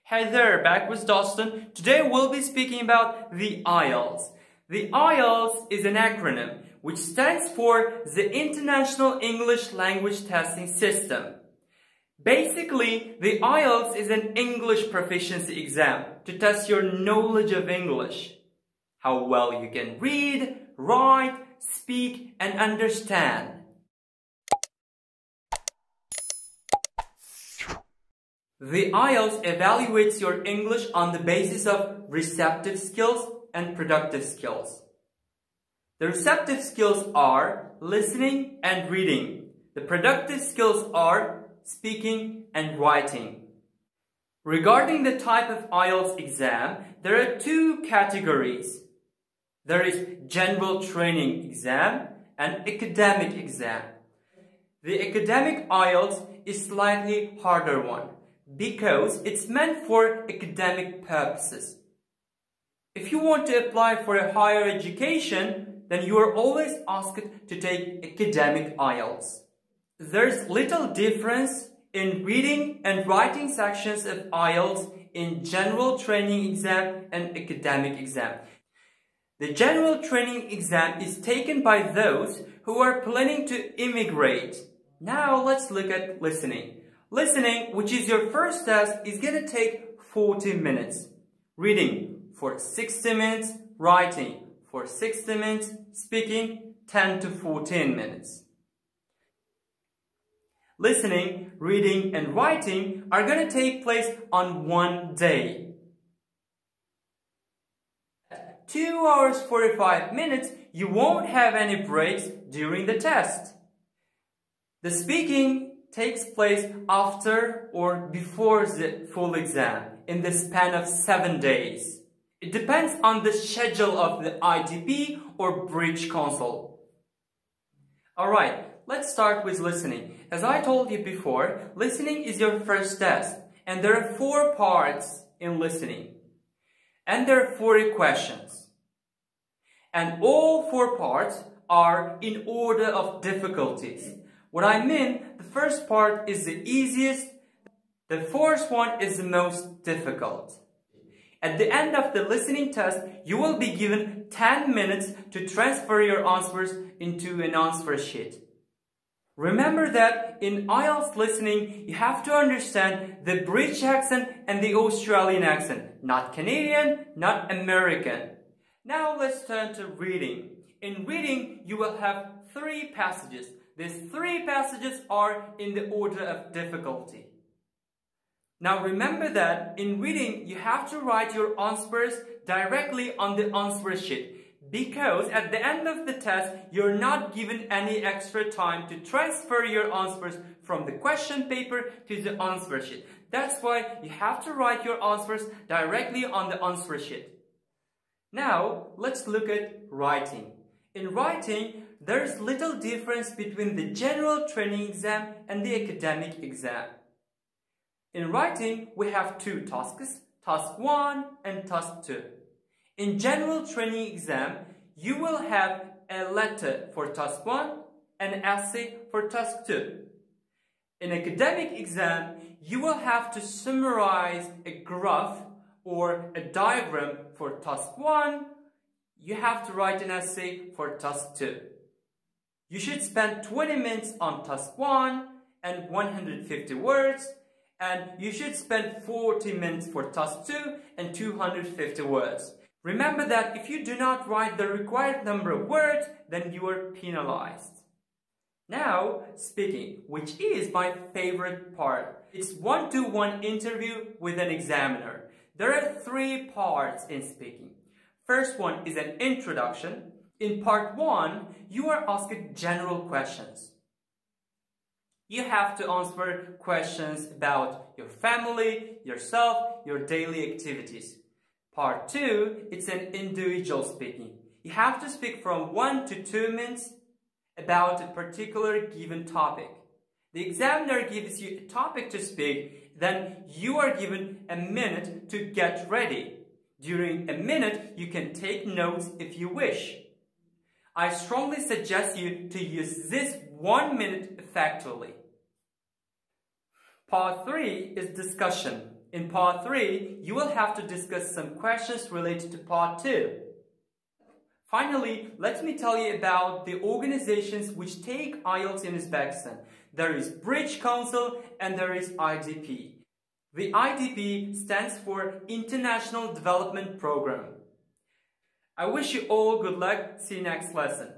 Hey there, back with Dustin. Today we'll be speaking about the IELTS. The IELTS is an acronym which stands for the International English Language Testing System. Basically, the IELTS is an English proficiency exam to test your knowledge of English. How well you can read, write, speak, and understand. The IELTS evaluates your English on the basis of receptive skills and productive skills. The receptive skills are listening and reading. The productive skills are speaking and writing. Regarding the type of IELTS exam, there are two categories. There is general training exam and academic exam. The academic IELTS is slightly harder one, because it's meant for academic purposes. If you want to apply for a higher education, then you are always asked to take academic IELTS. There's little difference in reading and writing sections of IELTS in general training exam and academic exam. The general training exam is taken by those who are planning to immigrate. Now let's look at listening. Listening, which is your first test, is going to take 40 minutes. Reading for 60 minutes, writing for 60 minutes, speaking 10 to 14 minutes. Listening, reading, and writing are going to take place on one day. 2 hours 45 minutes, you won't have any breaks during the test. The speaking takes place after or before the full exam in the span of 7 days. It depends on the schedule of the IDP or British Council. Alright, let's start with listening. As I told you before, listening is your first test, and there are 4 parts in listening. And there are 40 questions. And all 4 parts are in order of difficulties. What I mean, the first part is the easiest, the fourth one is the most difficult. At the end of the listening test, you will be given 10 minutes to transfer your answers into an answer sheet. Remember that in IELTS listening, you have to understand the British accent and the Australian accent, not Canadian, not American. Now let's turn to reading. In reading, you will have 3 passages. These 3 passages are in the order of difficulty. Now remember that in reading, you have to write your answers directly on the answer sheet, because at the end of the test, you're not given any extra time to transfer your answers from the question paper to the answer sheet. That's why you have to write your answers directly on the answer sheet. Now let's look at writing. In writing, there is little difference between the general training exam and the academic exam. In writing, we have 2 tasks, task 1 and task 2. In general training exam, you will have a letter for task 1 and an essay for task 2. In academic exam, you will have to summarize a graph or a diagram for task 1. You have to write an essay for task 2. You should spend 20 minutes on task 1 and 150 words, and you should spend 40 minutes for task 2 and 250 words. Remember that if you do not write the required number of words, then you are penalized. Now, speaking, which is my favorite part. It's one-to-one interview with an examiner. There are 3 parts in speaking. First one is an introduction. In part 1, you are asked general questions. You have to answer questions about your family, yourself, your daily activities. Part 2, it's an individual speaking. You have to speak from 1 to 2 minutes about a particular given topic. The examiner gives you a topic to speak, then you are given a minute to get ready. During a minute, you can take notes if you wish. I strongly suggest you to use this 1 minute effectively. Part 3 is discussion. In part 3, you will have to discuss some questions related to part 2. Finally, let me tell you about the organizations which take IELTS in Uzbekistan. There is Bridge Council and there is IDP. The IDP stands for International Development Program. I wish you all good luck. See you next lesson.